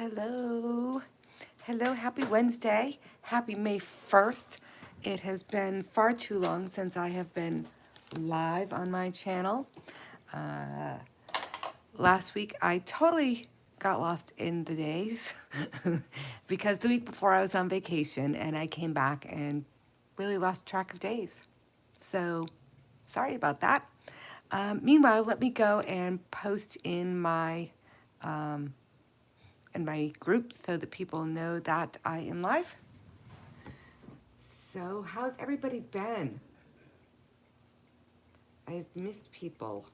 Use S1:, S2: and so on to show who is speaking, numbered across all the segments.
S1: Hello. Hello, happy Wednesday. Happy May 1st. It has been far too long since I have been live on my channel. Uh, Last week I totally got lost in the days because the week before I was on vacation and I came back and really lost track of days. So sorry about that. Meanwhile, let me go and post um, in my group so that people know that I am live. So, how's everybody been? I've missed people.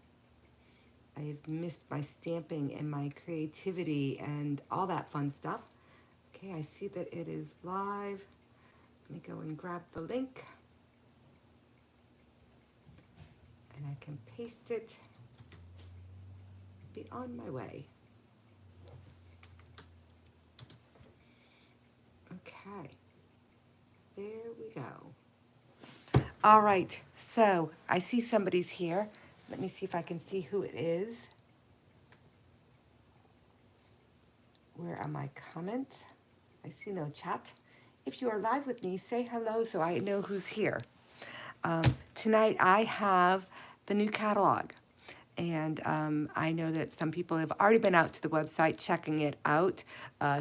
S1: I've missed my stamping and my creativity and all that fun stuff. Okay, I see that it is live. Let me go and grab the link and I can paste it. Be on my way. Okay, there we go. All right, so I see somebody's here. Let me see if I can see who it is. Where are my comments? I see no chat. If you are live with me, say hello so I know who's here. Tonight I have the new catalog. And I know that some people have already been out to the website checking it out.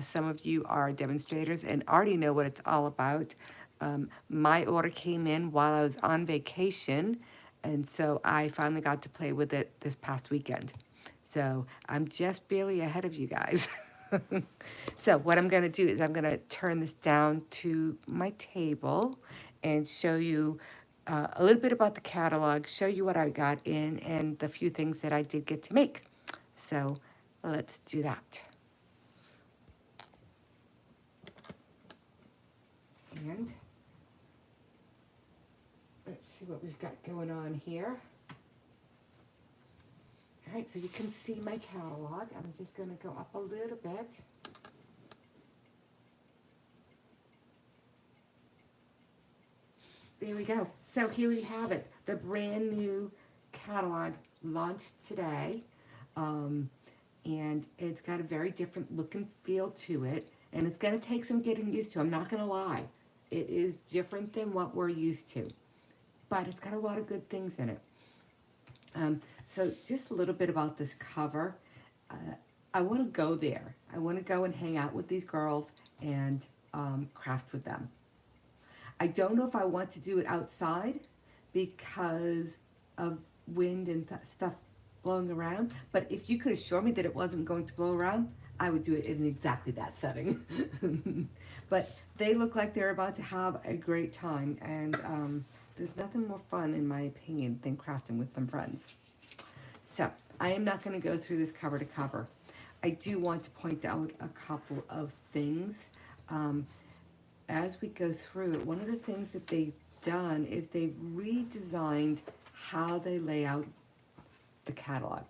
S1: Some of you are demonstrators and already know what it's all about. My order came in while I was on vacation, and so I finally got to play with it this past weekend. So I'm just barely ahead of you guys. So what I'm going to do is I'm going to turn this down to my table and show you a little bit about the catalog, show you what I got in, and the few things that I did get to make. So let's do that. And let's see what we've got going on here. All right, so you can see my catalog. I'm just going to go up a little bit. There we go. So here we have it. The brand new catalog launched today. And it's got a very different look and feel to it. And it's going to take some getting used to. I'm not going to lie. It is different than what we're used to. But it's got a lot of good things in it. So just a little bit about this cover. I want to go there. I want to go and hang out with these girls and craft with them. I don't know if I want to do it outside because of wind and stuff blowing around, but if you could assure me that it wasn't going to blow around, I would do it in exactly that setting. But they look like they're about to have a great time, and there's nothing more fun, in my opinion, than crafting with some friends. So I am not going to go through this cover to cover. I do want to point out a couple of things. As we go through it, one of the things that they've done is they've redesigned how they lay out the catalog.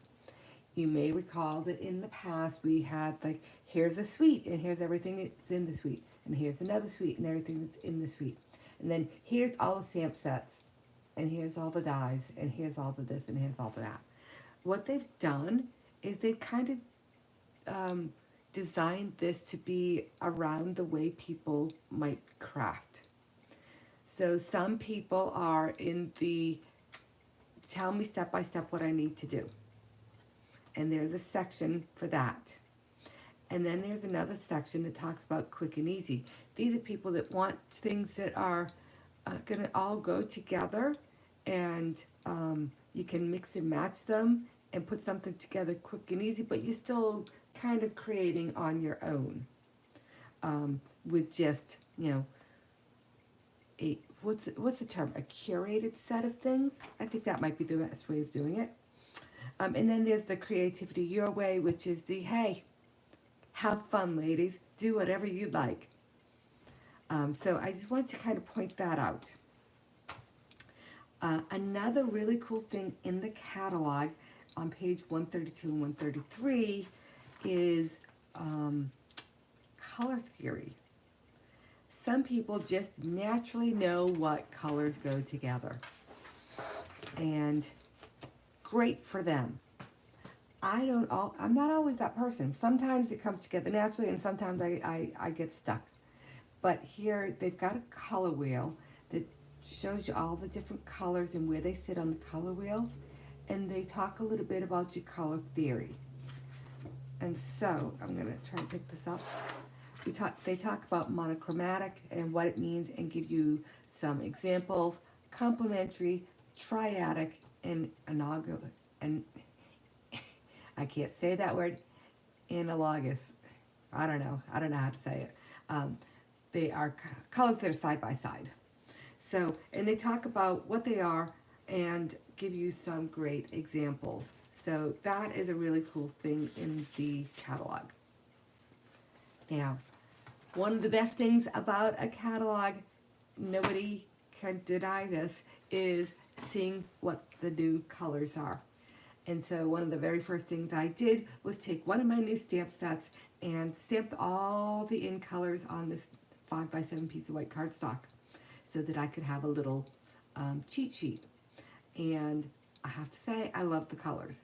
S1: You may recall that in the past we had like, here's a suite and here's everything that's in the suite, and here's another suite and everything that's in the suite, and then here's all the stamp sets, and here's all the dies, and here's all the this, and here's all the that. What they've done is they've kind of designed this to be around the way people might craft. So some people are in the tell me step by step what I need to do. And there's a section for that. And then there's another section that talks about quick and easy. These are people that want things that are going to all go together, and you can mix and match them and put something together quick and easy, but you're still kind of creating on your own with just, you know, a what's the term? A curated set of things. I think that might be the best way of doing it. And then there's the creativity your way, which is the hey, have fun, ladies. Do whatever you'd like. So I just wanted to kind of point that out. Another really cool thing in the catalog on page 132 and 133 is color theory. Some people just naturally know what colors go together, and great for them. I'm not always that person. Sometimes it comes together naturally and sometimes I get stuck. But here they've got a color wheel that shows you all the different colors and where they sit on the color wheel. And they talk a little bit about your color theory. And so I'm gonna try and pick this up. They talk about monochromatic and what it means and give you some examples, complementary, triadic, and analogous, and I can't say that word, analogous. I don't know how to say it. They are colors that are side by side. So, and they talk about what they are and give you some great examples. So that is a really cool thing in the catalog. Now, one of the best things about a catalog, nobody can deny this, is seeing what the new colors are. And so one of the very first things I did was take one of my new stamp sets and stamped all the in colors on this 5x7 piece of white cardstock so that I could have a little cheat sheet. And I have to say, I love the colors.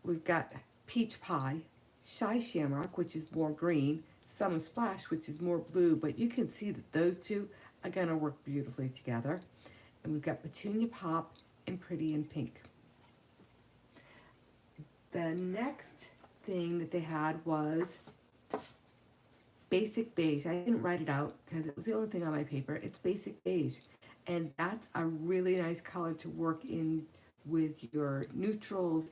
S1: We've got Peach Pie, Shy Shamrock, which is more green, Summer Splash, which is more blue, but you can see that those two are going to work beautifully together. And we've got Petunia Pop and Pretty in Pink. The next thing that they had was Basic Beige. I didn't write it out because it was the only thing on my paper. It's Basic Beige. And that's a really nice color to work in with your neutrals,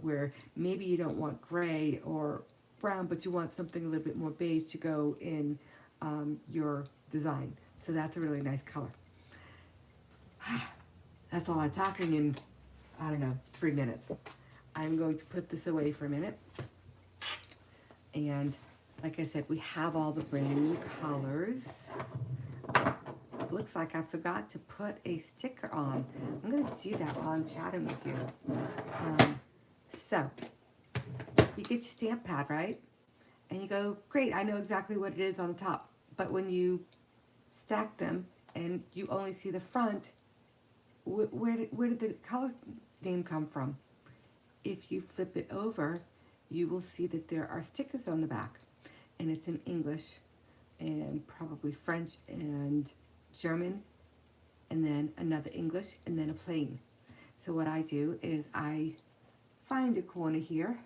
S1: where maybe you don't want gray or brown, but you want something a little bit more beige to go in your design. So that's a really nice color. That's a lot of talking in, I don't know, 3 minutes. I'm going to put this away for a minute. And like I said, we have all the brand new colors. Looks like I forgot to put a sticker on. I'm going to do that while I'm chatting with you. So, you get your stamp pad, right? And you go, great, I know exactly what it is on the top. But when you stack them and you only see the front, where did the color name come from? If you flip it over, you will see that there are stickers on the back. And it's in English and probably French and German, and then another English, and then a plain. So what I do is I find a corner here,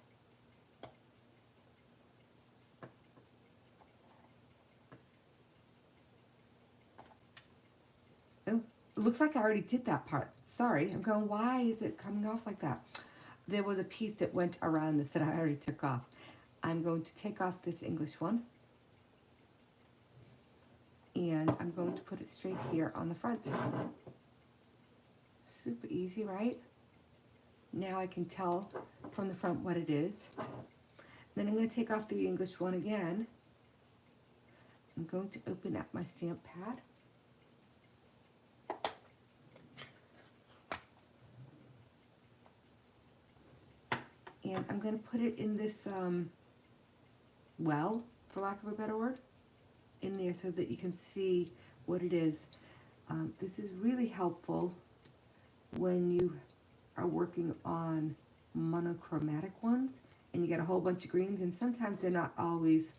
S1: oh, it looks like I already did that part. Sorry, I'm going, why is it coming off like that? There was a piece that went around this that I already took off. I'm going to take off this English one, and I'm going to put it straight here on the front. Super easy, right? Now I can tell from the front what it is. Then I'm going to take off the English one again. I'm going to open up my stamp pad. And I'm going to put it in this, well, for lack of a better word, in there so that you can see what it is. This is really helpful when you are working on monochromatic ones and you get a whole bunch of greens, and sometimes they're not always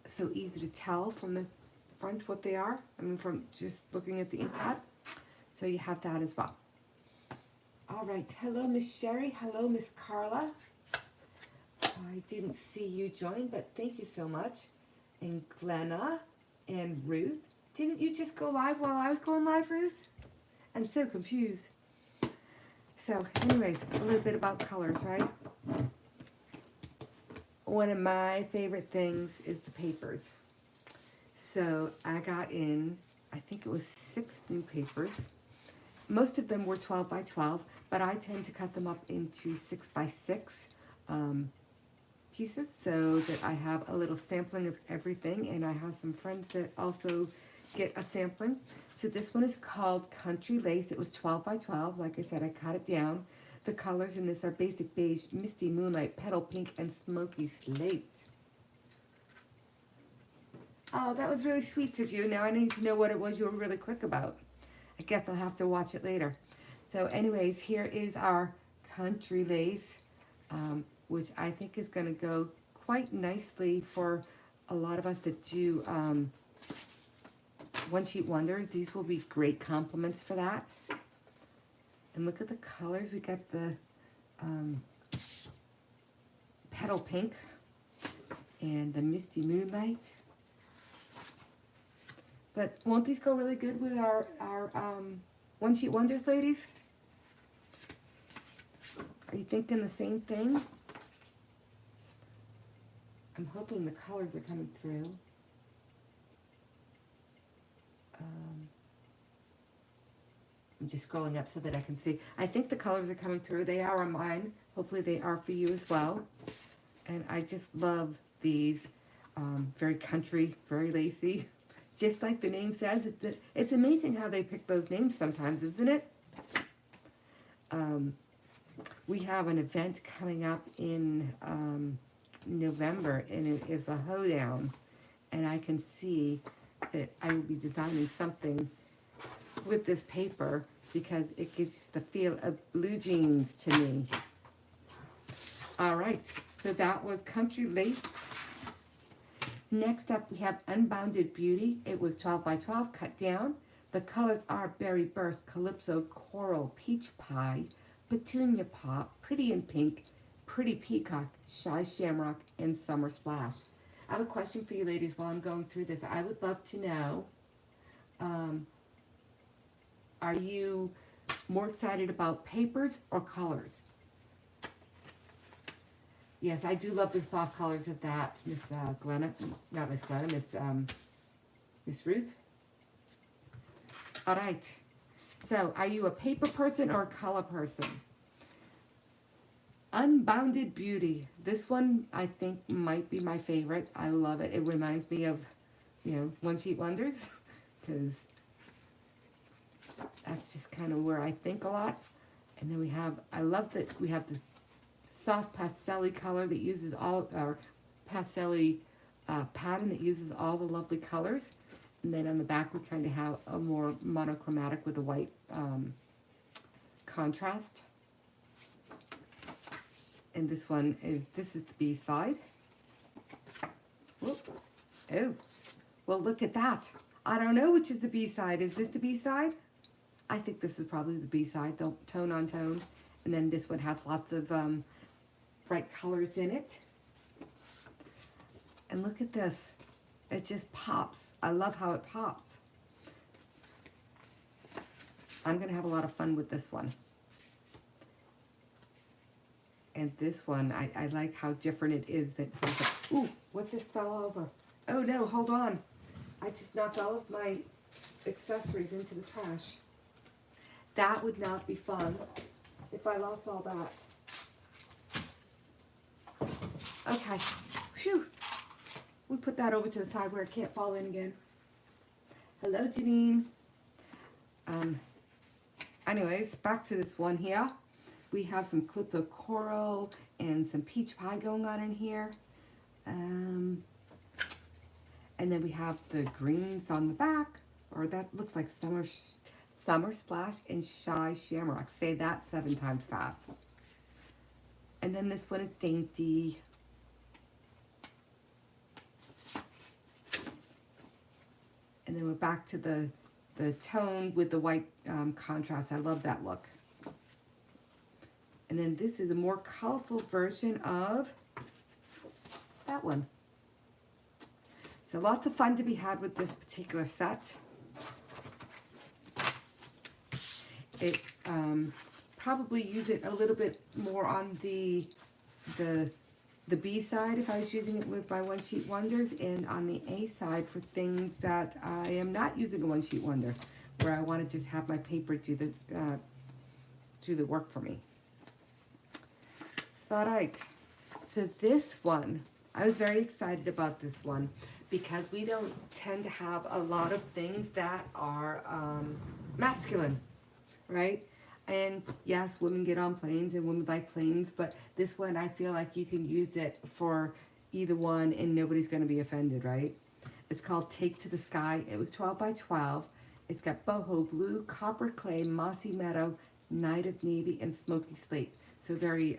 S1: so easy to tell from the front what they are. I mean, from just looking at the ink pad. So you have that as well. All right, hello Miss Sherry, hello Miss Carla. I didn't see you join, but thank you so much. And Glenna and Ruth. Didn't you just go live while I was going live, Ruth? I'm so confused. So anyways, a little bit about colors, right? One of my favorite things is the papers. So I got in, I think it was 6 new papers. Most of them were 12 by 12, but I tend to cut them up into 6 by 6 pieces so that I have a little sampling of everything, and I have some friends that also get a sampling. So this one is called Country Lace. It was 12 by 12. Like I said, I cut it down. The colors in this are Basic Beige, Misty Moonlight, Petal Pink, and Smoky Slate. Oh, that was really sweet of you. Now I need to know what it was you were really quick about. I guess I'll have to watch it later. So anyways, here is our country lace, which I think is going to go quite nicely for a lot of us that do one sheet wonders. These will be great complements for that. And look at the colors. We got the petal pink and the misty moonlight. But won't these go really good with our one sheet wonders, ladies? Are you thinking the same thing? I'm hoping the colors are coming through. I'm just scrolling up so that I can see. I think the colors are coming through. They are on mine. Hopefully they are for you as well. And I just love these. Very country, very lacy. Just like the name says, it's amazing how they pick those names sometimes, isn't it? We have an event coming up in November, and it is a hoedown. And I can see that I will be designing something with this paper because it gives the feel of blue jeans to me. All right, so that was Country Lace. Next up, we have Unbounded Beauty. It was 12 by 12 cut down. The colors are Berry Burst, Calypso, Coral, Peach Pie, Petunia Pop, Pretty in Pink, Pretty Peacock, Shy Shamrock, and Summer Splash. I have a question for you ladies while I'm going through this. I would love to know, are you more excited about papers or colors? Yes, I do love the soft colors of that, Miss Glenna, not Miss Glenna, Miss Ruth. All right, so are you a paper person or a color person? Unbounded Beauty. This one I think might be my favorite. I love it. It reminds me of, you know, One Sheet Wonders, because that's just kind of where I think a lot. And then we have, I love that we have the soft pastel color that uses all, our pastel pattern that uses all the lovely colors. And then on the back we kind of have a more monochromatic with a white contrast. And this one is, this is the B side. Whoop. Oh, well look at that. I don't know which is the B side. Is this the B side? I think this is probably the B side, the tone on tone. And then this one has lots of bright colors in it. And look at this. It just pops. I love how it pops. I'm going to have a lot of fun with this one. And this one, I like how different it is. That ooh, what just fell over? Oh no, hold on. I just knocked all of my accessories into the trash. That would not be fun if I lost all that. Okay, phew. We put that over to the side where it can't fall in again. Hello, Janine. Anyways, back to this one here. We have some Calypso Coral and some Peach Pie going on in here. And then we have the greens on the back, or that looks like Summer Splash and Shy Shamrock. Say that 7 times fast. And then this one is Dainty. And then we're back to the tone with the white contrast. I love that look. And then this is a more colorful version of that one. So lots of fun to be had with this particular set. It probably use it a little bit more on the B side if I was using it with my One Sheet Wonders, and on the A side for things that I am not using a One Sheet Wonder, where I want to just have my paper do the work for me. So, all right. So this one, I was very excited about this one because we don't tend to have a lot of things that are masculine, right? And yes, women get on planes and women like planes, but this one I feel like you can use it for either one and nobody's going to be offended, right? It's called Take to the Sky. It was 12 by 12. It's got boho blue, copper clay, mossy meadow, night of navy, and smoky slate. So So very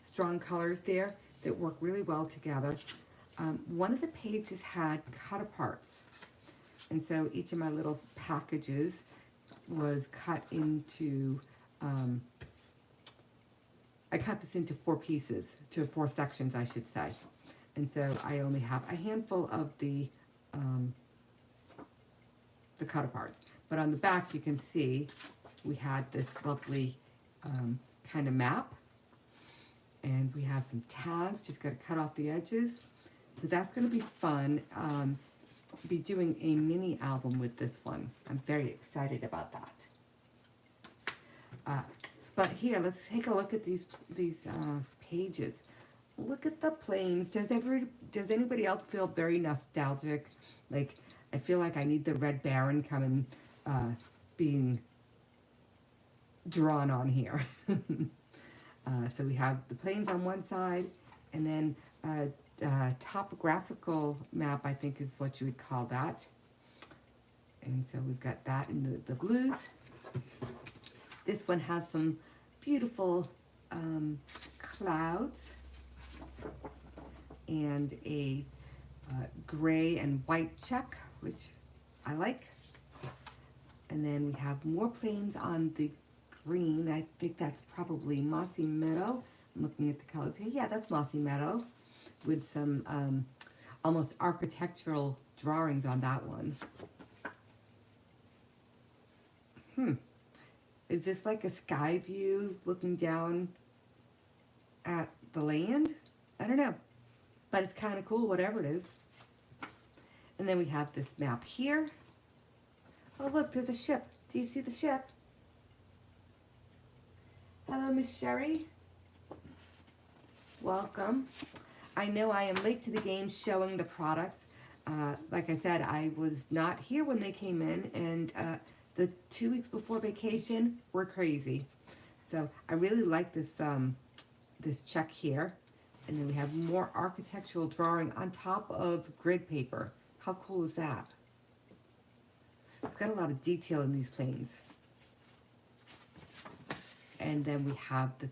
S1: strong colors there that work really well together. One of the pages had cut aparts. And so each of my little packages was cut into, I cut this into 4 pieces, to 4 sections, I should say. And so I only have a handful of the cut aparts. But on the back, you can see we had this lovely kind of map. And we have some tags, just got to cut off the edges. So that's going to be fun. Be doing a mini album with this one. I'm very excited about that. But here, let's take a look at these pages. Look at the planes. Does anybody else feel very nostalgic? Like, I feel like I need the Red Baron coming, being drawn on here. So we have the planes on one side, and then topographical map, I think is what you would call that. And so we've got that in the blues. This one has some beautiful clouds and a gray and white check, which I like. And then we have more planes on the green. I think that's probably Mossy Meadow. I'm looking at the colors here. Yeah, that's Mossy Meadow with some almost architectural drawings on that one. Is this like a sky view looking down at the land? I don't know, but it's kind of cool, whatever it is. And then we have this map here. Oh, look, there's a ship. Do you see the ship? Hello, Miss Sherry. Welcome. I know I am late to the game showing the products. Like I said, I was not here when they came in, and the 2 weeks before vacation were crazy. So I really like this this check here. And then we have more architectural drawing on top of grid paper. How cool is that? It's got a lot of detail in these planes. And then we have the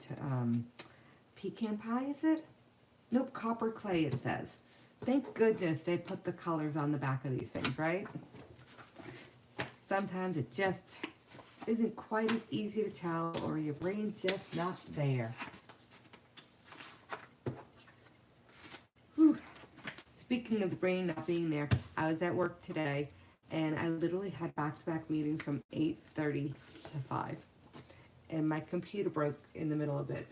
S1: pecan pie, is it? Nope, copper clay it says. Thank goodness they put the colors on the back of these things, right? Sometimes it just isn't quite as easy to tell, or your brain's just not there. Whew. Speaking of the brain not being there, I was at work today, and I literally had back-to-back meetings from 8:30 to 5. And my computer broke in the middle of it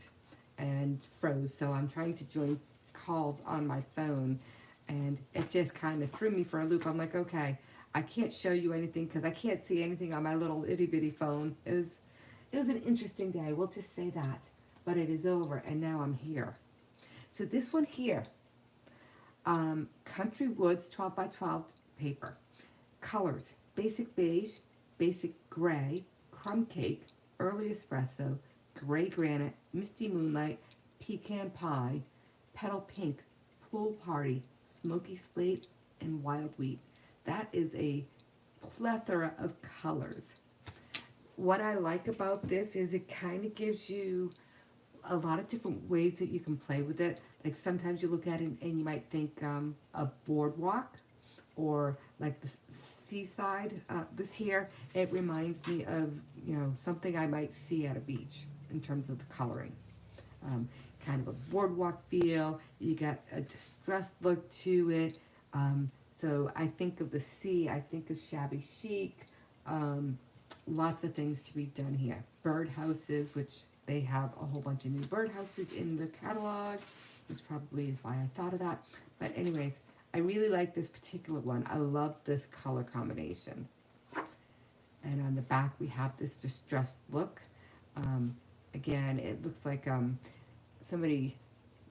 S1: and froze, so I'm trying to join calls on my phone, and it just kind of threw me for a loop. I'm like, okay, I can't show you anything because I can't see anything on my little itty-bitty phone. It was an interesting day, we'll just say that. But it is over, and now I'm here. So this one here, Country Woods 12 by 12 paper. Colors, basic beige, basic gray, crumb cake, early espresso, gray granite, misty moonlight, pecan pie, petal pink, pool party, smoky slate, and wild wheat. That is a plethora of colors. What I like about this is it kind of gives you a lot of different ways that you can play with it. Like sometimes you look at it and you might think a boardwalk, or like the seaside. This here, it reminds me of, you know, something I might see at a beach in terms of the coloring. Kind of a boardwalk feel. You got a distressed look to it. So I think of the sea, I think of shabby chic. Lots of things to be done here. Birdhouses, which they have a whole bunch of new birdhouses in the catalog, which probably is why I thought of that. But anyways, I really like this particular one. I love this color combination. And on the back we have this distressed look. Again, it looks like somebody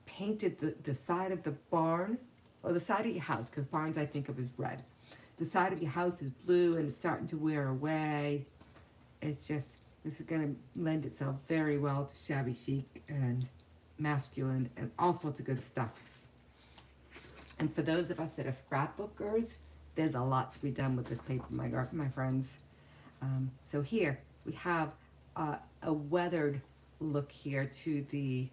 S1: painted the side of the barn, or the side of your house, because barns I think of as red. The side of your house is blue and it's starting to wear away. It's just, this is going to lend itself very well to shabby chic and masculine and all sorts of good stuff. And for those of us that are scrapbookers, there's a lot to be done with this paper, my friends. So here we have a weathered look here to the,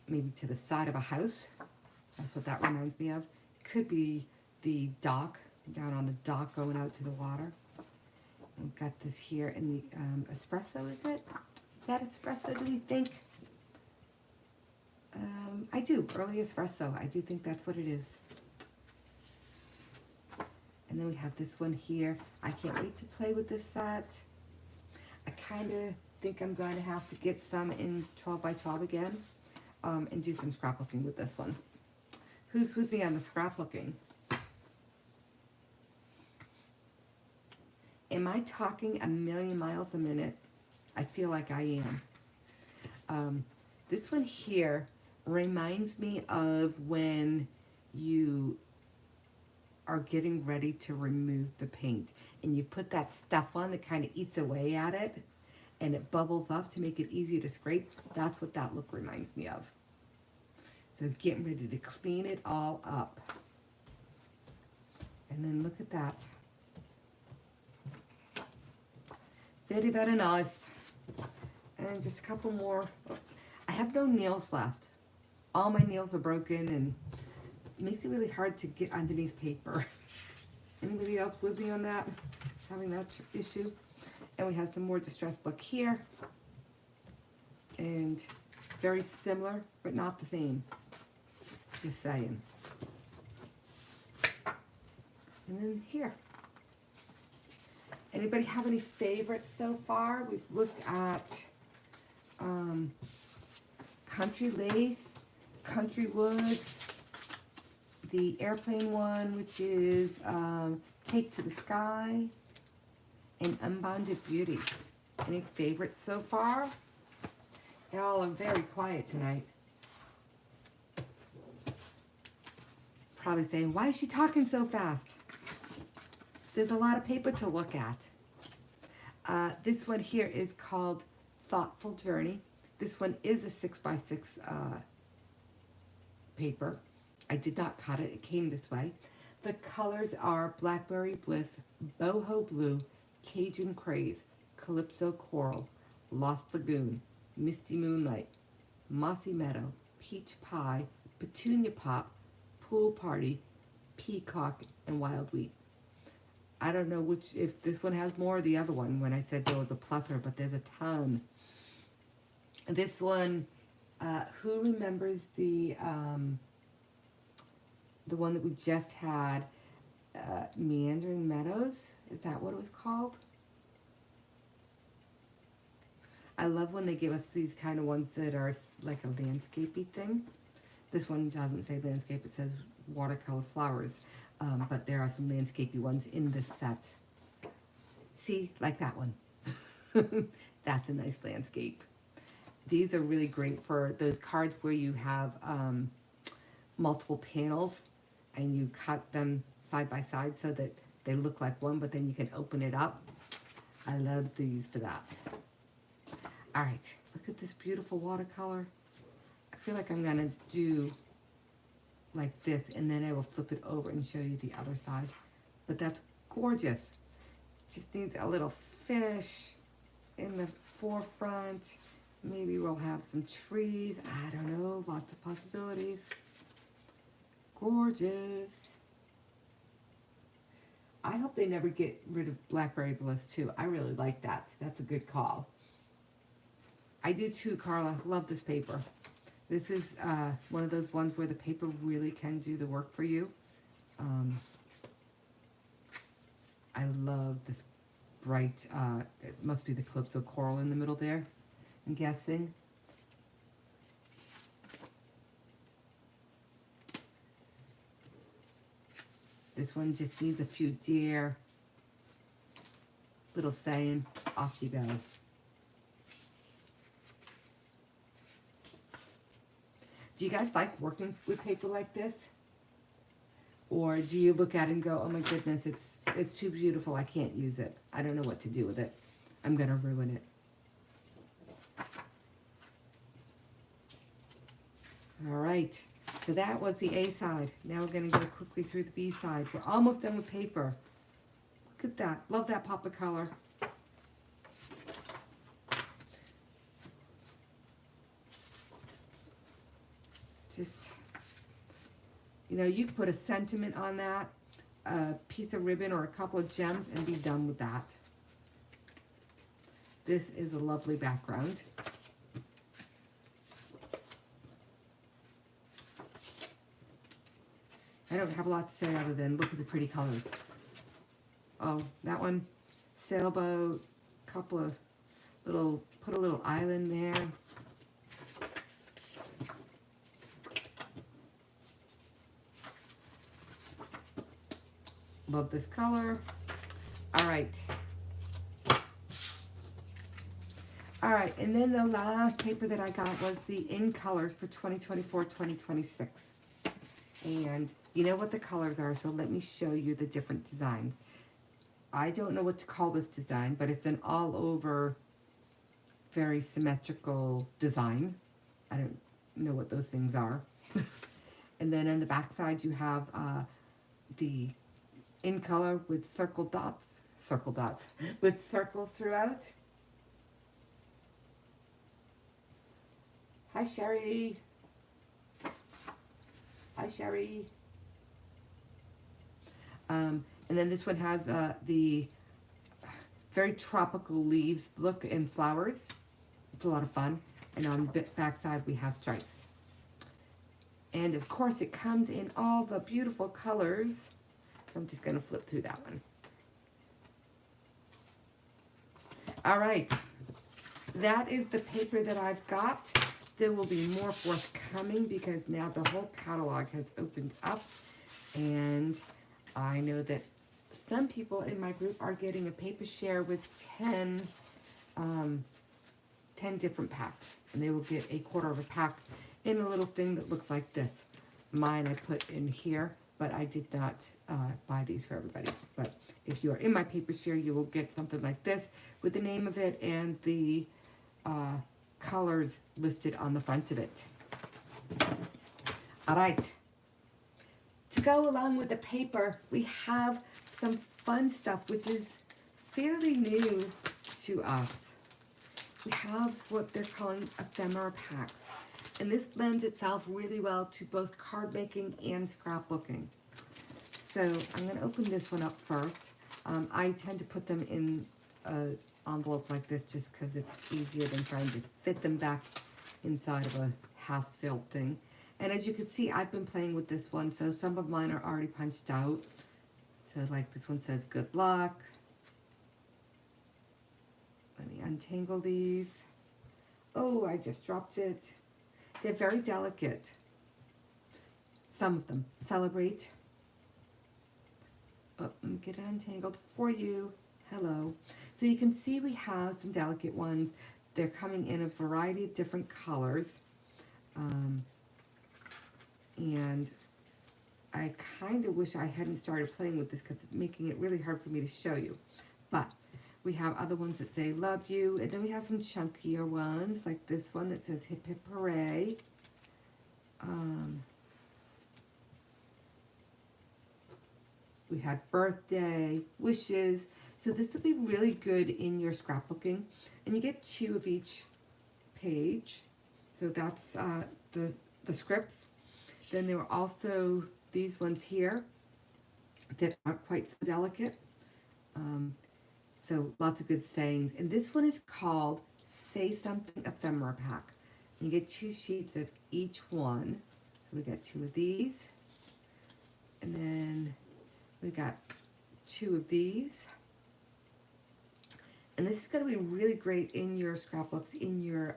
S1: maybe to the side of a house. That's what that reminds me of. Could be the dock, down on the dock going out to the water. We've got this here in the espresso, is it? Is that espresso, do we think? I do, early espresso. I do think that's what it is. And then we have this one here. I can't wait to play with this set. I kind of think I'm going to have to get some in 12 by 12 again, and do some scrapbooking with this one. Who's with me on the scrapbooking? Am I talking a million miles a minute? I feel like I am. This one here reminds me of when you are getting ready to remove the paint and you put that stuff on that kind of eats away at it and it bubbles up to make it easy to scrape. That's what that look reminds me of. So getting ready to clean it all up. And then look at that. Very, very nice. And just a couple more. I have no nails left. All my nails are broken and it makes it really hard to get underneath paper. Anybody else with me on that? Having that issue? And we have some more distressed look here. And very similar, but not the same. Just saying. And then here. Anybody have any favorites so far? We've looked at Country Lace, Country Woods, the airplane one, which is Take to the Sky, and Unbounded Beauty. Any favorites so far? Y'all are very quiet tonight. Probably saying, why is she talking so fast? There's a lot of paper to look at. This one here is called Thoughtful Journey. This one is a 6x6 paper. I did not cut it. It came this way. The colors are Blackberry Bliss, Boho Blue, Cajun Craze, Calypso Coral, Lost Lagoon, Misty Moonlight, Mossy Meadow, Peach Pie, Petunia Pop, Pool Party, Peacock, and Wild Wheat. I don't know which, if this one has more or the other one when I said there was a plethora, but there's a ton. This one, who remembers the one that we just had, Meandering Meadows? Is that what it was called? I love when they give us these kind of ones that are like a landscapey thing. This one doesn't say landscape, it says watercolor flowers. But there are some landscapey ones in this set. See, like that one. That's a nice landscape. These are really great for those cards where you have multiple panels and you cut them side by side so that they look like one, but then you can open it up. I love these for that. All right, look at this beautiful watercolor. I feel like I'm gonna do like this and then I will flip it over and show you the other side. But that's gorgeous. Just needs a little fish in the forefront. Maybe we'll have some trees. I don't know, lots of possibilities. Gorgeous. I hope they never get rid of Blackberry Bliss too. I really like that. That's a good call. I do too, Carla. Love this paper. This is one of those ones where the paper really can do the work for you. I love this bright, it must be the Calypso Coral in the middle there, I'm guessing. This one just needs a few deer. Little saying, off you go. Do you guys like working with paper like this? Or do you look at it and go, oh my goodness, it's too beautiful, I can't use it. I don't know what to do with it. I'm gonna ruin it. All right, so that was the A side. Now we're gonna go quickly through the B side. We're almost done with paper. Look at that, love that pop of color. just, you know, you could put a sentiment on that, a piece of ribbon or a couple of gems, and be done with that. This is a lovely background. I don't have a lot to say other than look at the pretty colors. Oh, that one, sailboat, couple of little, put a little island there. Love this color. All right. All right, and then the last paper that I got was the In Colors for 2024-2026. And you know what the colors are, so let me show you the different designs. I don't know what to call this design, but it's an all over, very symmetrical design. I don't know what those things are. And then on the back side you have the In Color with circle dots, with circles throughout. Hi, Sherry. Hi, Sherry. And then this one has the very tropical leaves look and flowers. It's a lot of fun. And on the back side we have stripes. And of course it comes in all the beautiful colors. So I'm just going to flip through that one. All right. That is the paper that I've got. There will be more forthcoming because now the whole catalog has opened up, and I know that some people in my group are getting a paper share with 10 different packs, and they will get a quarter of a pack in a little thing that looks like this. Mine I put in here, but I did not buy these for everybody. But if you are in my paper share, you will get something like this with the name of it and the colors listed on the front of it. All right. To go along with the paper, we have some fun stuff, which is fairly new to us. We have what they're calling ephemera packs. And this lends itself really well to both card making and scrapbooking. So I'm going to open this one up first. I tend to put them in an envelope like this just because it's easier than trying to fit them back inside of a half-filled thing. And as you can see, I've been playing with this one, so some of mine are already punched out. So like this one says, good luck. Let me untangle these. Oh, I just dropped it. They're very delicate. Some of them. Celebrate. Oh, let me get it untangled for you. Hello. So you can see we have some delicate ones. They're coming in a variety of different colors. And I kind of wish I hadn't started playing with this because it's making it really hard for me to show you. But we have other ones that say love you, and then we have some chunkier ones like this one that says hip hip hooray. We had birthday, wishes. So this will be really good in your scrapbooking. And you get 2 of each page. So that's the scripts. Then there are also these ones here that aren't quite so delicate. So lots of good sayings. And this one is called Say Something Ephemera Pack. And you get 2 sheets of each one. So we got 2 of these. And then we got 2 of these. And this is going to be really great in your scrapbooks, in your,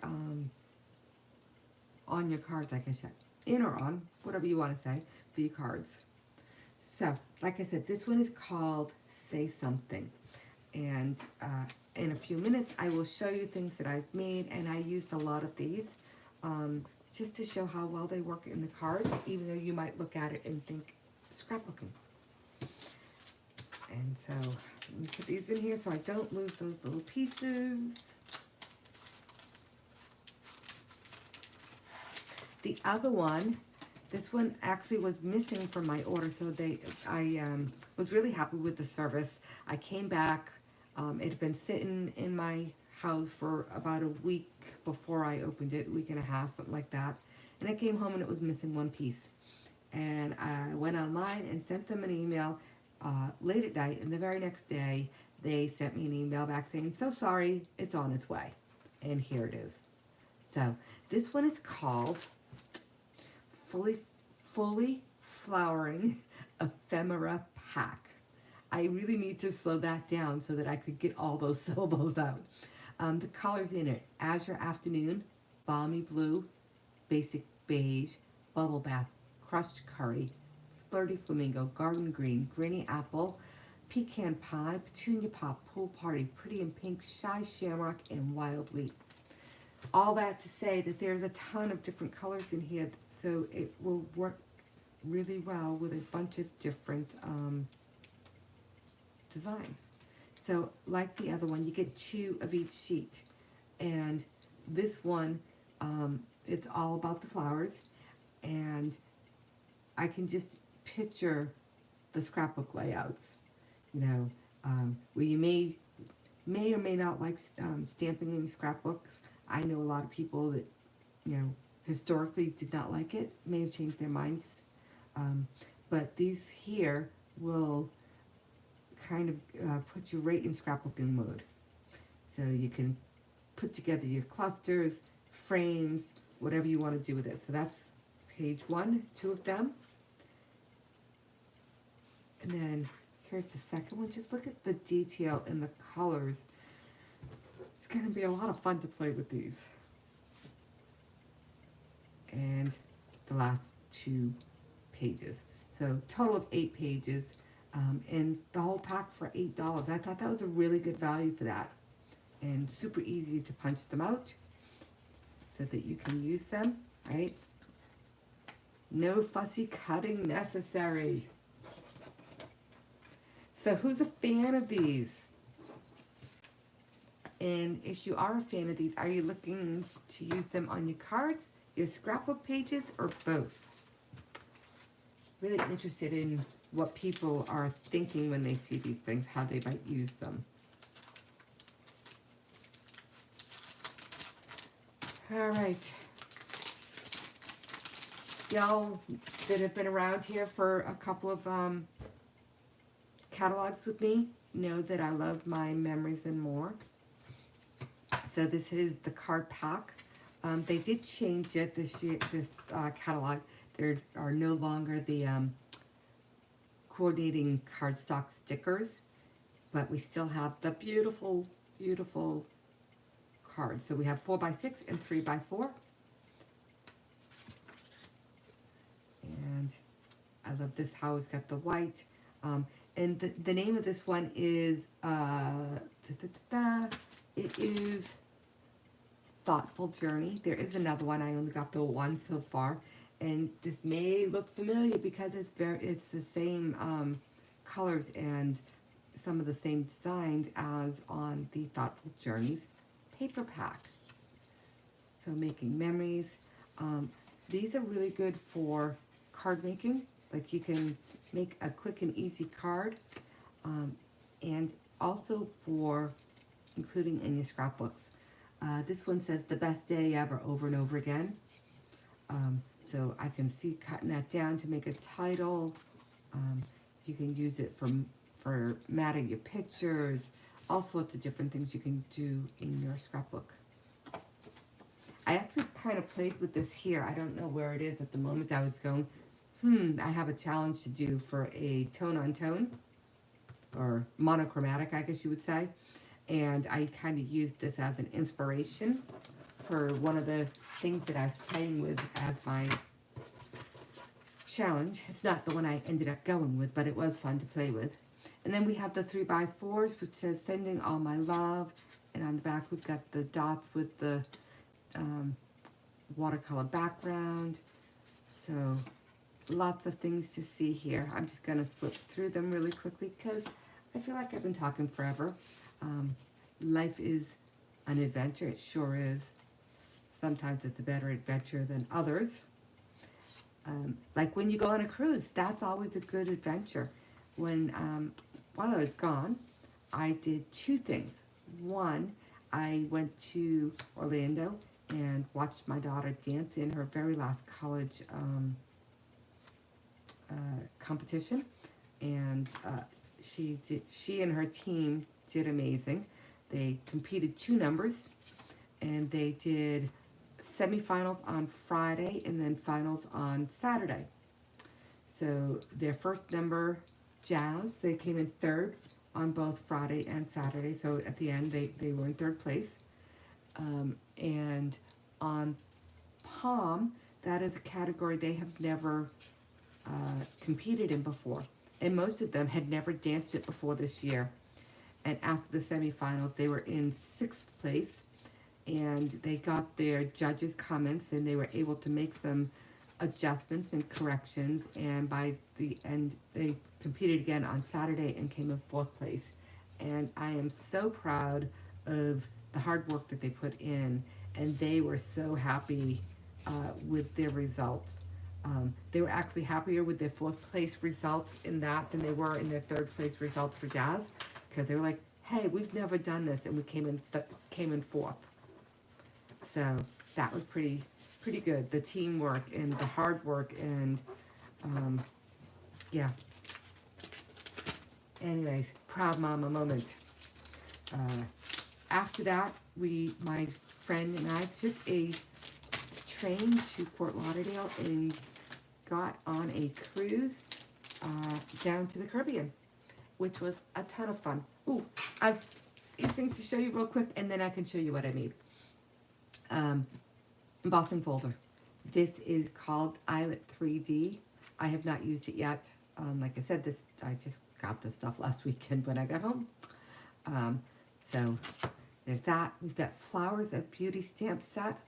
S1: on your cards, like I said. In or on, whatever you want to say, for your cards. So, like I said, this one is called Say Something. And in a few minutes, I will show you things that I've made, and I used a lot of these just to show how well they work in the cards, even though you might look at it and think scrapbooking. And so, let me put these in here so I don't lose those little pieces. The other one, this one actually was missing from my order, so I was really happy with the service. I came back, it had been sitting in my house for about a week before I opened it, a week and a half, something like that. and I came home and it was missing one piece. And I went online and sent them an email late at night, and the very next day they sent me an email back saying, "So sorry, it's on its way." And here it is. So this one is called Fully Fully Flowering Ephemera Pack. I really need to slow that down so that I could get all those syllables out. The colors in it: Azure Afternoon, Balmy Blue, Basic Beige, Bubble Bath, Crushed Curry, Flirty Flamingo, Garden Green, Granny Apple, Pecan Pie, Petunia Pop, Pool Party, Pretty in Pink, Shy Shamrock, and Wild Wheat. All that to say that there's a ton of different colors in here, so it will work really well with a bunch of different designs. So like the other one, you get 2 of each sheet, and this one, it's all about the flowers, and I can just picture the scrapbook layouts, where you may or may not like stamping in scrapbooks. I know a lot of people that, historically did not like it, may have changed their minds, but these here will kind of put you right in scrapbooking mode. So you can put together your clusters, frames, whatever you want to do with it. So that's page 1, 2 of them. And then here's the second one. Just look at the detail in the colors. It's going to be a lot of fun to play with these. And the last 2 pages. So total of 8 pages. And the whole pack for $8. I thought that was a really good value for that. And super easy to punch them out so that you can use them, right? No fussy cutting necessary. So who's a fan of these? And if you are a fan of these, are you looking to use them on your cards, your scrapbook pages, or both? Really interested in what people are thinking when they see these things, how they might use them. All right. Y'all that have been around here for a couple of catalogs with me know that I love my Memories and More. So this is the card pack. They did change it this year, this catalog. There are no longer the coordinating cardstock stickers, but we still have the beautiful, beautiful cards. So we have 4x6 and 3x4. And I love this, how it's got the white. And the name of this one is, it is Thoughtful Journey. There is another one. I only got the one so far. And this may look familiar because it's the same colors and some of the same designs as on the Thoughtful Journeys paper pack. So making memories. These are really good for card making. Like you can make a quick and easy card. And also for including in your scrapbooks. This one says the best day ever over and over again. So I can see cutting that down to make a title. You can use it for matting your pictures, all sorts of different things you can do in your scrapbook. I actually kind of played with this here. I don't know where it is at the moment. I was going, I have a challenge to do for a tone-on-tone, or monochromatic, I guess you would say. And I kind of used this as an inspiration for one of the things that I was playing with as my challenge. It's not the one I ended up going with, but it was fun to play with. And then we have the 3x4s, which says sending all my love. And on the back we've got the dots with the watercolor background. So lots of things to see here. I'm just going to flip through them really quickly because I feel like I've been talking forever. Life is an adventure. It sure is. Sometimes it's a better adventure than others. Like when you go on a cruise, that's always a good adventure. While I was gone, I did 2 things. One, I went to Orlando and watched my daughter dance in her very last college competition, and she and her team did amazing. They competed two numbers, and they did semifinals on Friday and then finals on Saturday. So their first number, Jazz, they came in third on both Friday and Saturday. So at the end, they were in third place. And on Palm, that is a category they have never competed in before. And most of them had never danced it before this year. And after the semifinals, they were in sixth place. And they got their judges' comments, and they were able to make some adjustments and corrections. And by the end, they competed again on Saturday and came in fourth place. And I am so proud of the hard work that they put in, and they were so happy with their results. They were actually happier with their fourth place results in that than they were in their third place results for Jazz, because they were like, "Hey, we've never done this, and we came in fourth." So that was pretty good. The teamwork and the hard work and yeah. Anyways, proud mama moment. After that, my friend and I took a train to Fort Lauderdale and got on a cruise down to the Caribbean, which was a ton of fun. Ooh, I've things to show you real quick, and then I can show you what I made. Embossing folder. This is called Eyelet 3D. I have not used it yet. Like I said, I just got this stuff last weekend when I got home. So there's that. We've got Flowers of Beauty stamp set.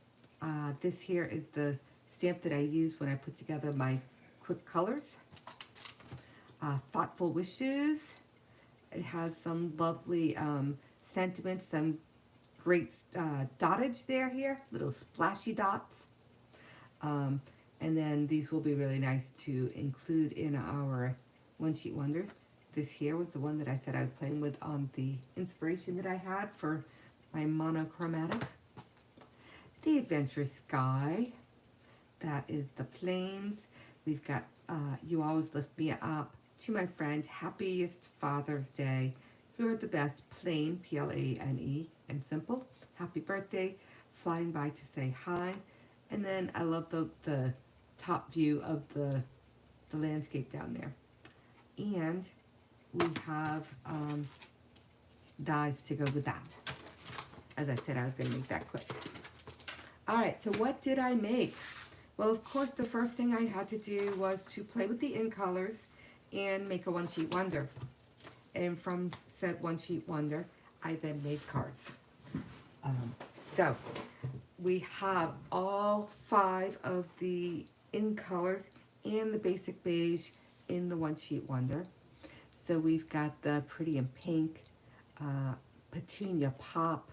S1: This here is the stamp that I use when I put together my quick colors. Thoughtful Wishes. It has some lovely sentiments, some great dottage here, little splashy dots. And then these will be really nice to include in our One Sheet Wonders. This here was the one that I said I was playing with on the inspiration that I had for my monochromatic. The Adventure Sky. That is the plains. We've got You Always Lift Me Up. To my friend, Happiest Father's Day. You're the best, plain, Plane, and simple. Happy birthday, flying by to say hi. And then I love the top view of the landscape down there. And we have dies to go with that. As I said, I was going to make that quick. All right, so what did I make? Well, of course, the first thing I had to do was to play with the in colors and make a One Sheet Wonder. And from said One Sheet Wonder, I then made cards. So we have all 5 of the in colors and the basic beige in the One Sheet Wonder. So we've got the Pretty in Pink, Petunia Pop,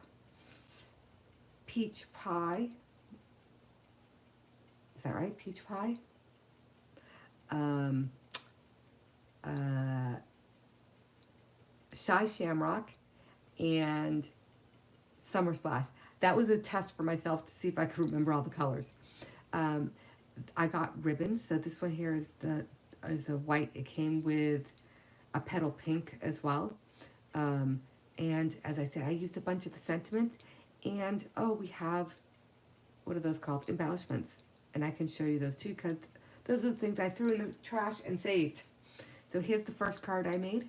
S1: Peach Pie. Is that right? Peach Pie? Shy Shamrock, and Summer Splash. That was a test for myself to see if I could remember all the colors. I got ribbons, so this one here is a white. It came with a petal pink as well. And as I said, I used a bunch of the sentiments. And we have, what are those called? Embellishments. And I can show you those too, because those are the things I threw in the trash and saved. So here's the first card I made.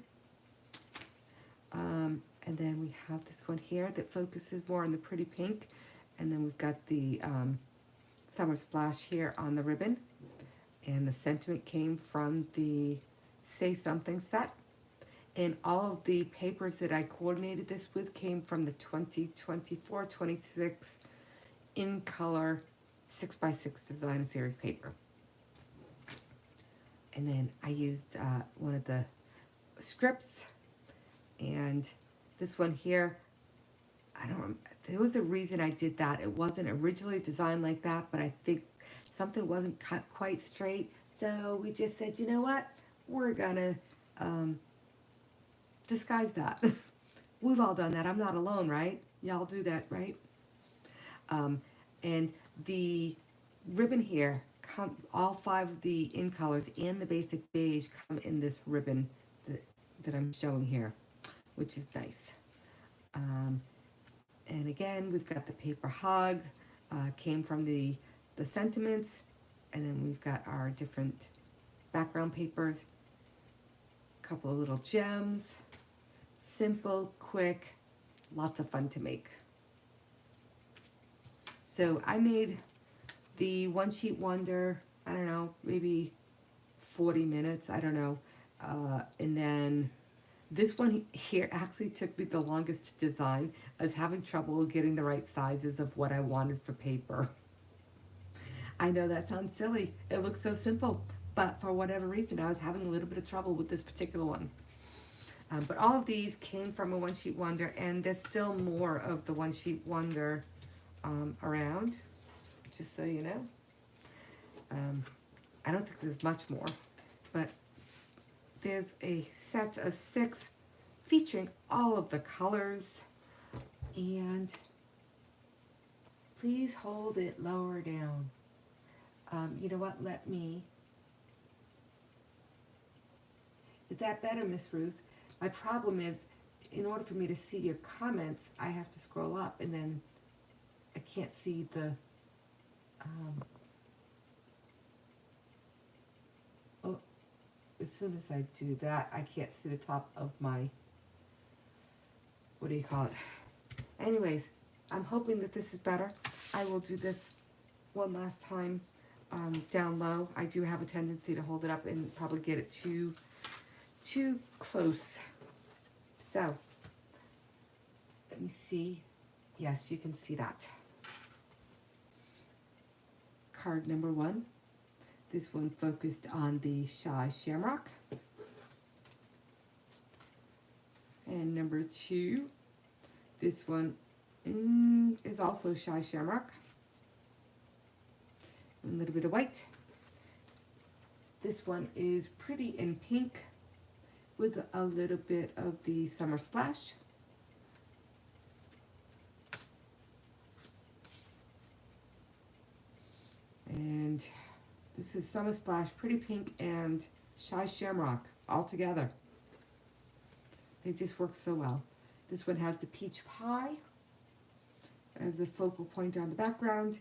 S1: And then we have this one here that focuses more on the pretty pink. And then we've got the Summer Splash here on the ribbon. And the sentiment came from the Say Something set. And all of the papers that I coordinated this with came from the 2024-26 in color 6x6 design series paper. And then I used one of the scripts, and this one here, I don't remember, there was a reason I did that. It wasn't originally designed like that, but I think something wasn't cut quite straight. So we just said, you know what? We're gonna disguise that. We've all done that. I'm not alone, right? Y'all do that, right? And the ribbon here, all 5 of the in colors and the basic beige come in this ribbon that I'm showing here, which is nice. And again, we've got the paper hug, came from the sentiments, and then we've got our different background papers, a couple of little gems, simple, quick, lots of fun to make. So I made the One Sheet Wonder, I don't know, maybe 40 minutes, I don't know. And then this one here actually took me the longest to design. I was having trouble getting the right sizes of what I wanted for paper. I know that sounds silly. It looks so simple, but for whatever reason, I was having a little bit of trouble with this particular one. But all of these came from a One Sheet Wonder, and there's still more of the One Sheet Wonder around, just so you know. I don't think there's much more, but there's a set of 6 featuring all of the colors, and please hold it lower down. You know what, is that better, Miss Ruth? My problem is, in order for me to see your comments, I have to scroll up, and then I can't see the, oh, as soon as I do that, I can't see the top of my, what do you call it? Anyways, I'm hoping that this is better. I will do this one last time down low. I do have a tendency to hold it up and probably get it too close. So, let me see. Yes, you can see that. Card number 1. This one focused on the Shy Shamrock. And number 2, this one is also Shy Shamrock. A little bit of white. This one is pretty in pink with a little bit of the Summer Splash. And this is Summer Splash, Pretty Pink, and Shy Shamrock all together. They just work so well. This one has the peach pie as a focal point on the background,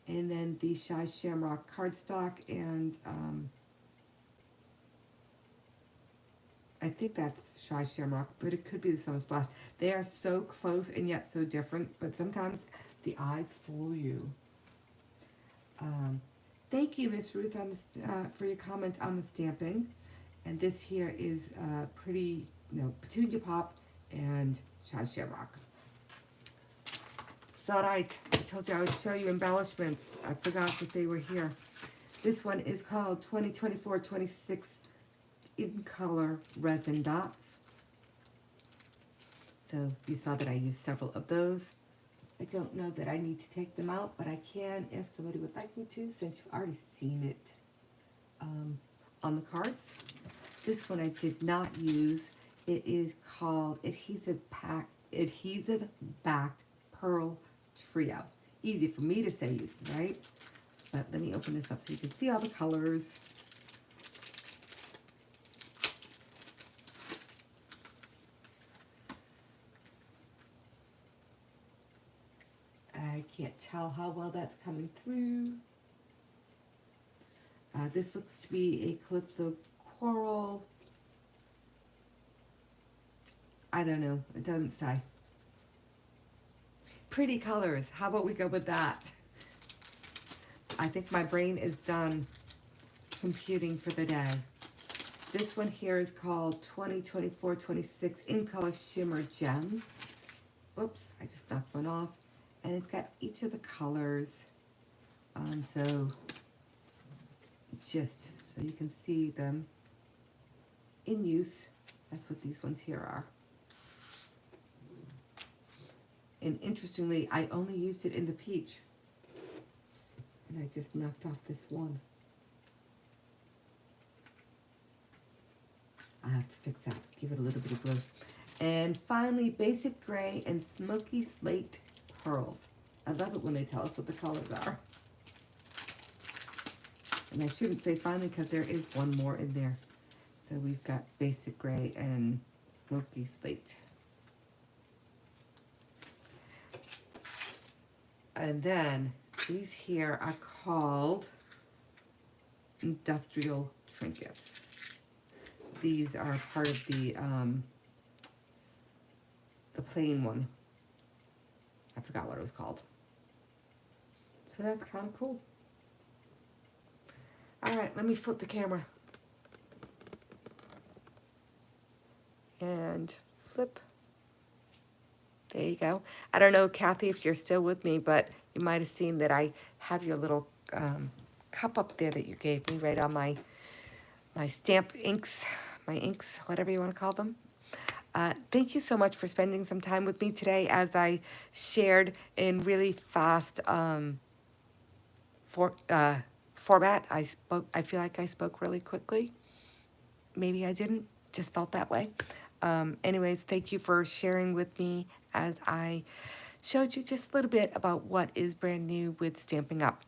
S1: and then the Shy Shamrock cardstock, and I think that's Shy Shamrock, but it could be the Summer Splash. They are so close and yet so different, but sometimes the eyes fool you. Thank you, Miss Ruth, on for your comment on the stamping. And this here is pretty, Petunia Pop and Shy Shamrock. It's all right. I told you I would show you embellishments. I forgot that they were here. This one is called 2024-26 in color resin dots. So you saw that I used several of those. I don't know that I need to take them out, but I can if somebody would like me to, since you've already seen it on the cards. This one I did not use. It is called Adhesive Backed Pearl Trio. Easy for me to say, right? But let me open this up so you can see all the colors. I can't tell how well that's coming through. This looks to be a Calypso Coral. I don't know. It doesn't say. Pretty colors. How about we go with that? I think my brain is done computing for the day. This one here is called 2024-26 In Color Shimmer Gems. Oops, I just knocked one off. And it's got each of the colors. So just so you can see them in use. That's what these ones here are. And interestingly, I only used it in the peach. And I just knocked off this one. I have to fix that, give it a little bit of growth. And finally, Basic Gray and Smoky Slate Pearls. I love it when they tell us what the colors are. And I shouldn't say finally because there is one more in there. So we've got basic gray and smoky slate. And then these here are called industrial trinkets. These are part of the plain one. I forgot what it was called. So that's kind of cool. All right, let me flip the camera. And flip. There you go. I don't know, Kathy, if you're still with me, but you might have seen that I have your little cup up there that you gave me right on my stamp inks, my inks, whatever you want to call them. Thank you so much for spending some time with me today as I shared in really fast format. I feel like I spoke really quickly. Maybe I didn't, just felt that way. Anyways, thank you for sharing with me as I showed you just a little bit about what is brand new with Stampin' Up.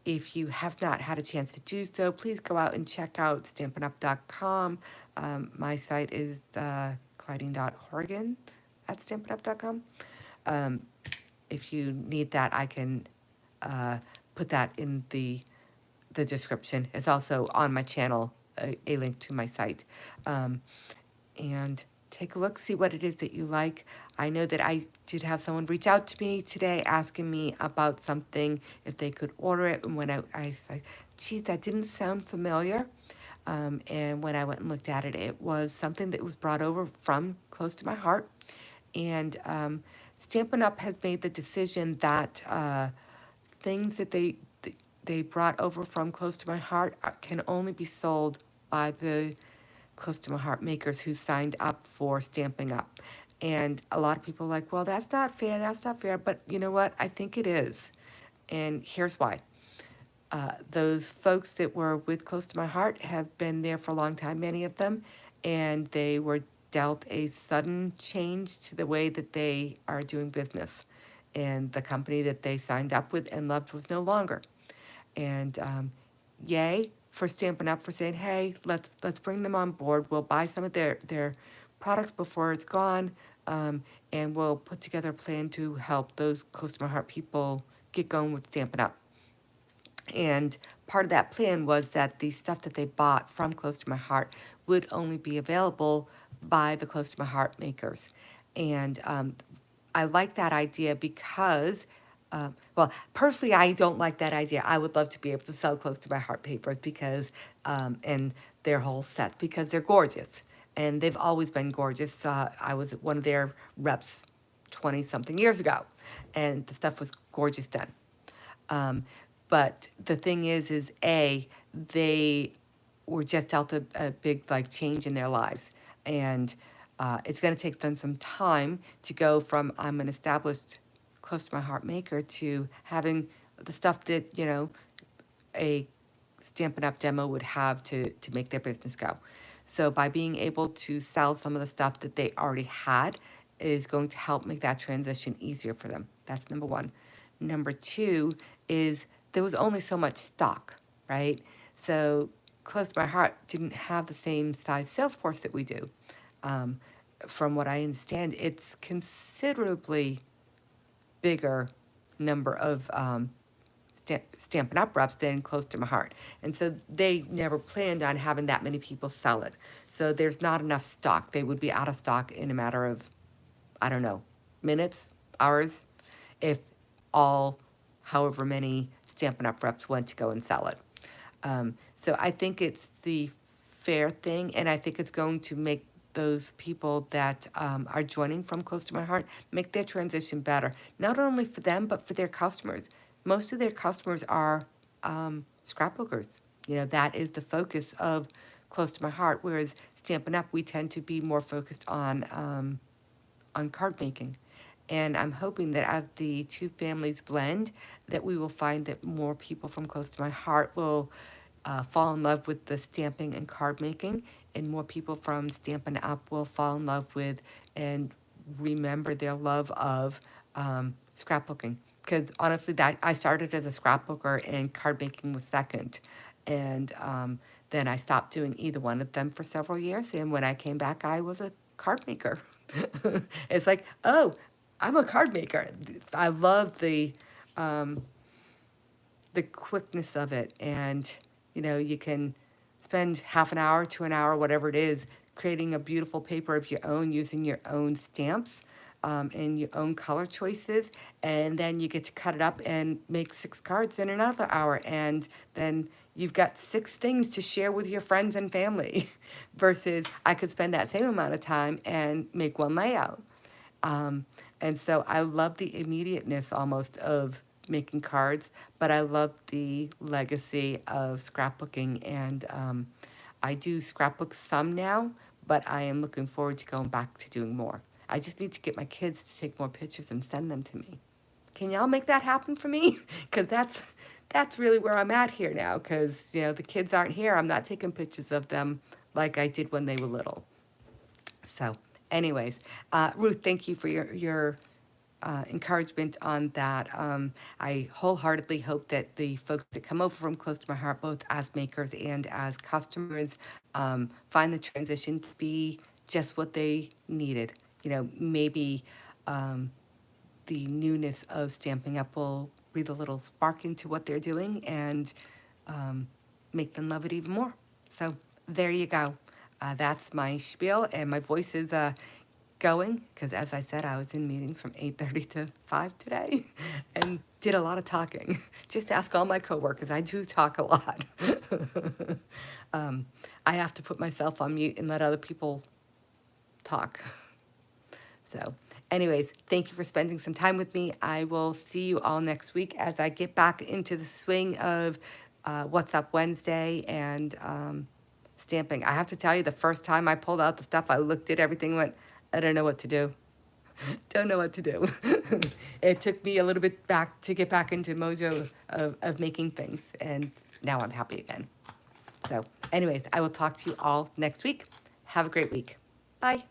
S1: If you have not had a chance to do so, please go out and check out stampinup.com. My site is Clyding.Horgan at stampinup.com. If you need that, I can put that in the description. It's also on my channel, a link to my site. And take a look, see what it is that you like. I know that I did have someone reach out to me today asking me about something, if they could order it. And when I was like, geez, that didn't sound familiar. And when I went and looked at it, it was something that was brought over from close to my heart. And Stampin' Up! Has made the decision that things that they brought over from close to my heart can only be sold by the close to my heart makers who signed up for Stampin' Up. And a lot of people are like, well, that's not fair. But you know what? I think it is. And here's why. Those folks that were with Close to My Heart have been there for a long time, many of them, and they were dealt a sudden change to the way that they are doing business. And the company that they signed up with and loved was no longer. And yay for Stampin' Up! For saying, hey, let's bring them on board. We'll buy some of their products before it's gone, and we'll put together a plan to help those close to my heart people get going with Stampin' Up! And part of that plan was that the stuff that they bought from Close to My Heart would only be available by the Close to My Heart makers. And I like that idea because, well, personally, I don't like that idea. I would love to be able to sell Close to My Heart papers because, and their whole set, because they're gorgeous. And they've always been gorgeous. I was one of their reps 20-something years ago, and the stuff was gorgeous then. But the thing is they were just dealt a big like change in their lives, and it's going to take them some time to go from I'm an established close to my heart maker to having the stuff that a Stampin' Up! Demo would have to make their business go. So by being able to sell some of the stuff that they already had is going to help make that transition easier for them. That's number one. Number two is there was only so much stock, right? So Close to My Heart didn't have the same size sales force that we do. From what I understand, it's considerably bigger number of Stampin' Up! Reps than Close to My Heart. And so they never planned on having that many people sell it. So there's not enough stock. They would be out of stock in a matter of, I don't know, minutes, hours, if all however many Stampin' Up! Reps went to go and sell it. So I think it's the fair thing, and I think it's going to make those people that are joining from Close to My Heart make their transition better, not only for them, but for their customers. Most of their customers are scrapbookers. That is the focus of Close to My Heart, whereas Stampin' Up! We tend to be more focused on card making. And I'm hoping that as the two families blend, that we will find that more people from Close to My Heart will fall in love with the stamping and card making, and more people from Stampin' Up! Will fall in love with and remember their love of scrapbooking. Because honestly, that I started as a scrapbooker and card making was second. And then I stopped doing either one of them for several years. And when I came back, I was a card maker. It's like, oh, I'm a card maker. I love the quickness of it. And, you know, you can spend half an hour to an hour, whatever it is, creating a beautiful paper of your own using your own stamps and your own color choices. And then you get to cut it up and make 6 cards in another hour. And then you've got 6 things to share with your friends and family versus I could spend that same amount of time and make one layout. Um, and so I love the immediateness almost of making cards, but I love the legacy of scrapbooking. And I do scrapbook some now, but I am looking forward to going back to doing more. I just need to get my kids to take more pictures and send them to me. Can y'all make that happen for me? Because that's really where I'm at here now. Because you know the kids aren't here. I'm not taking pictures of them like I did when they were little. So, anyways, Ruth, thank you for your encouragement on that. I wholeheartedly hope that the folks that come over from Close to My Heart, both as makers and as customers, find the transition to be just what they needed. You know, maybe the newness of Stampin' Up! Will breathe a little spark into what they're doing and make them love it even more. So there you go. That's my spiel, and my voice is going because, as I said, I was in meetings from 8:30 to 5 today, and did a lot of talking. Just ask all my coworkers. I do talk a lot. I have to put myself on mute and let other people talk. So, anyways, thank you for spending some time with me. I will see you all next week as I get back into the swing of What's Up Wednesday and stamping. I have to tell you, the first time I pulled out the stuff, I looked at everything and went, I don't know what to do. Don't know what to do. It took me a little bit back to get back into mojo of making things, and now I'm happy again. So, anyways, I will talk to you all next week. Have a great week. Bye.